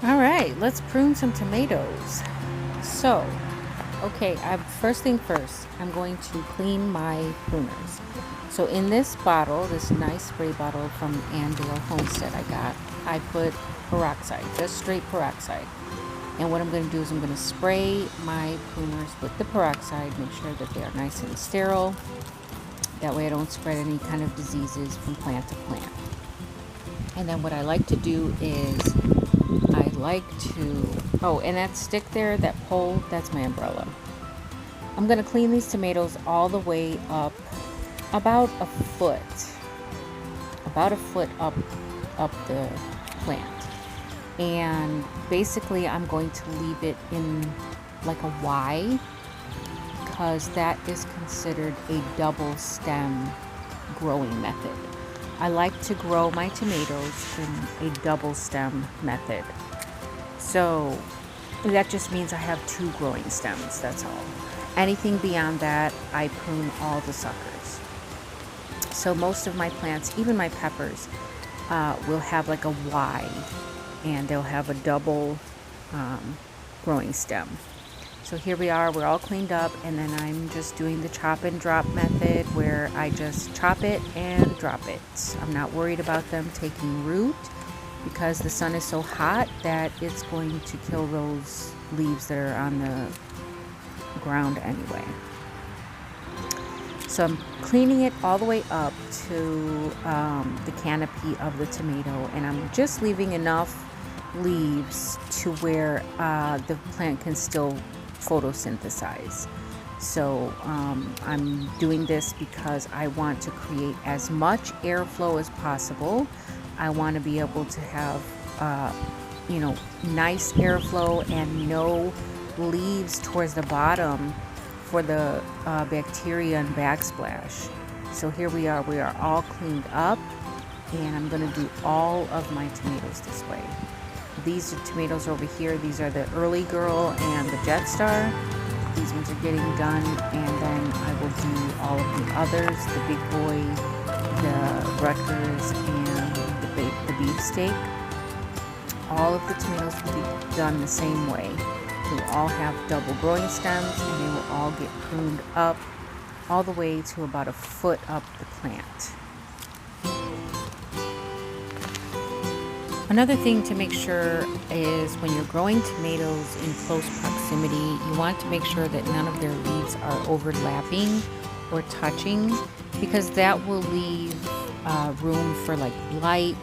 All right, let's prune some tomatoes. So, okay, first thing first, I'm going to clean my pruners. So in this bottle, this nice spray bottle from Andale Homestead I put peroxide, just straight peroxide. And what I'm going to do is I'm going to spray my pruners with the peroxide, make sure that they are nice and sterile. That way I don't spread any kind of diseases from plant to plant. And then what I like to do is and that stick there, that pole, that's my umbrella. I'm going to clean these tomatoes all the way up about a foot up the plant. And basically I'm going to leave it in like a Y, because that is considered a double stem growing method. I like to grow my tomatoes in a double stem method. So that just means I have 2 growing stems, that's all. Anything beyond that, I prune all the suckers. So most of my plants, even my peppers, will have like a Y, and they'll have a double growing stem. So here we are, we're all cleaned up, and then I'm just doing the chop and drop method, where I just chop it and drop it. I'm not worried about them taking root, because the sun is so hot that it's going to kill those leaves that are on the ground anyway. So I'm cleaning it all the way up to the canopy of the tomato, and I'm just leaving enough leaves to where the plant can still photosynthesize. So I'm doing this because I want to create as much airflow as possible. I want to be able to have nice airflow and no leaves towards the bottom for the bacteria and backsplash. So here we are all cleaned up, and I'm going to do all of my tomatoes this way. These are tomatoes over here. These are the Early Girl and the Jet Star. These ones are getting done, and then I will do all of the others, the Big Boy, the Rutgers, and the beefsteak. All of the tomatoes will be done the same way. They will all have double growing stems, and they will all get pruned up all the way to about a foot up the plant. Another thing to make sure is when you're growing tomatoes in close proximity, you want to make sure that none of their leaves are overlapping or touching, because that will leave room for like blight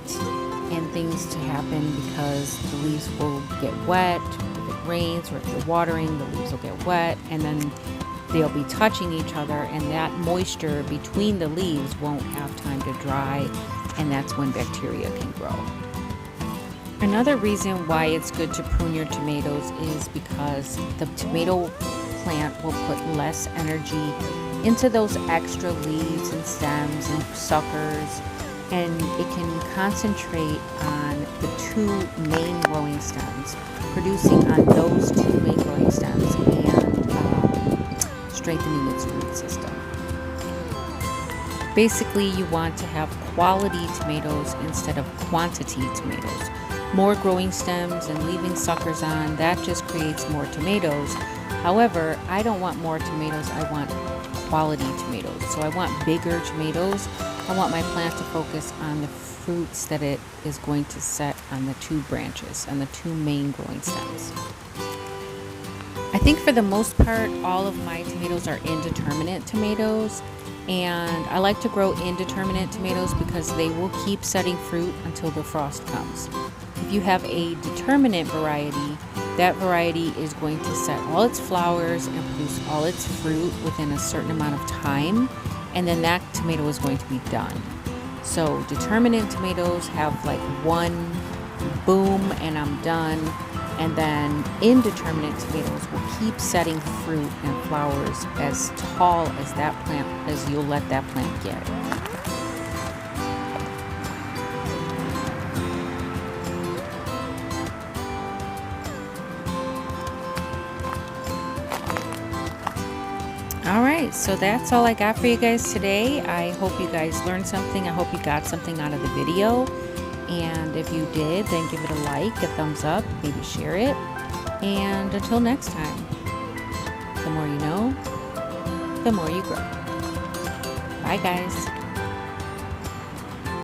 and things to happen, because the leaves will get wet. If it rains or if you're watering, the leaves will get wet, and then they'll be touching each other, and that moisture between the leaves won't have time to dry, and that's when bacteria can grow. Another reason why it's good to prune your tomatoes is because the tomato plant will put less energy into those extra leaves and stems and suckers, and it can concentrate on the 2 main growing stems, producing on those 2 main growing stems and strengthening its root system. Basically, you want to have quality tomatoes instead of quantity tomatoes. More growing stems and leaving suckers on, that just creates more tomatoes. However, I don't want more tomatoes, I want quality tomatoes. So I want bigger tomatoes. I want my plant to focus on the fruits that it is going to set on the 2 branches, on the 2 main growing stems. I think for the most part, all of my tomatoes are indeterminate tomatoes, and I like to grow indeterminate tomatoes because they will keep setting fruit until the frost comes. If you have a determinate variety, that variety is going to set all its flowers and produce all its fruit within a certain amount of time, and then that tomato is going to be done. So determinate tomatoes have like one boom and I'm done, and then indeterminate tomatoes will keep setting fruit and flowers as tall as that plant, as you'll let that plant get. All right, so that's all I got for you guys today. I hope you guys learned something. I hope you got something out of the video. And if you did, then give it a like, a thumbs up, maybe share it. And until next time, the more you know, the more you grow. Bye guys.